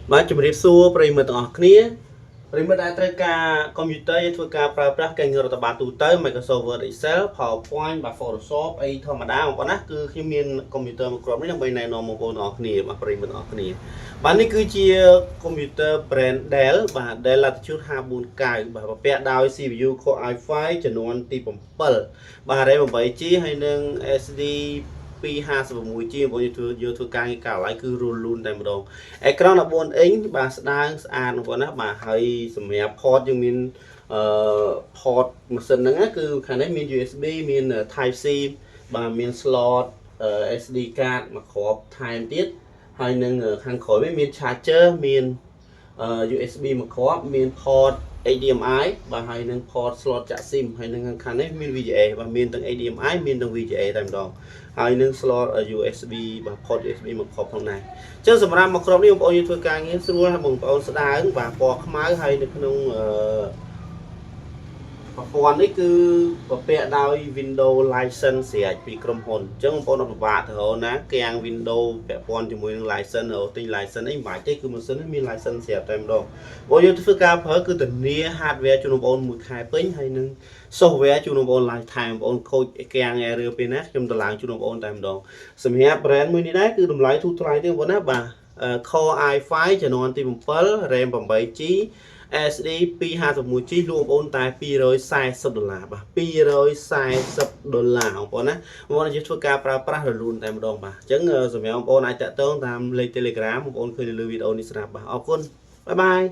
Mà chụp điệp xua bởi mật ở kia bởi mật đã tới cả computerធ្វើការប្រើប្រាស់គេងរដ្ឋបាលទូទៅ Microsoft Word Excel PowerPoint បាទ Photoshop អីធម្មតាបងប្អូនណាគឺខ្ញុំមានកុំព្យូទ័រមួយគ្រាប់នេះដើម្បីណែនាំបងប្អូនអរគ្នាបាទប្រិយមិត្តអរគ្នាបាទនេះគឺជាកុំព្យូទ័រ brand Dell បាទ Dell Latitude 549បាទបំពាក់ដោយ CPU Core i5 ចំនួនទី7បាទ RAM 8GB ហើយនឹង SD 256G បងយកធ្វើការងារកាលឡើយគឺរលូនតែម្ដងអេក្រង់14អ៊ីងបាទស្ដើងស្អាតបងប្អូនណាបាទហើយសម្រាប់ port យើងមានport ម៉ាស៊ីនហ្នឹងគឺខាងនេះមាន USB មាន Type C បាទមាន slot SD card មួយគ្រាប់ថែមទៀតហើយនឹងខាងក្រោយវិញមាន charger មាន USB មួយគ្រាប់មាន port HDMI បាទហើយនឹង port slot ចាក់ SIM ហើយនឹងខាងនេះមាន VGA បាទមានទាំង HDMI មានទាំង VGA តែម្ដងហើយនឹង slot USB បាទ port USB មួយគ្រាប់ផងដែរអញ្ចឹងសម្រាប់មួយគ្រាប់នេះបងប្អូនយើងធ្វើការងារស្រួលហើយបងប្អូនស្ដើងបាទពណ៌ខ្មៅហើយនៅក្នុងប្រព័ន្ធនេះគឺបំពាក់ដោយ Windows license ស្រេចពីក្រុមហ៊ុនអញ្ចឹងបងប្អូនអត់ពិបាកទៅរកណាកាំង Windows ពាក់ព័ន្ធជាមួយនឹង license ទិញ license អីមិនបាច់ទេគឺម៉ាស៊ីននេះមាន license ស្រាប់តែម្ដងបងយើងធ្វើការប្រើគឺធានា hardware ជូនបងប្អូនមួយខែពេញហើយនឹង software ជូនបងប្អូន lifetime បងប្អូនខូចកាំង error ពេលណាខ្ញុំតម្លើងជូនបងប្អូនតែម្ដងសម្រាប់ brand មួយនេះដែរគឺតម្លៃធូរថ្លៃទេបងប្អូនណាបាទ Core i5 ចំនួនទី7 RAM 8GB SD 256G លក់បងប្អូនតែ$240បាទ$240បងប្អូនណាបងប្អូនយើងធ្វើការប្រើប្រាស់រលូនតែម្ដងបាទអញ្ចឹងសម្រាប់បងប្អូនអាចតាក់ទងតាមលេខ Telegram បងប្អូនឃើញនៅលើវីដេអូនេះស្រាប់បាទអរគុណបាយបាយ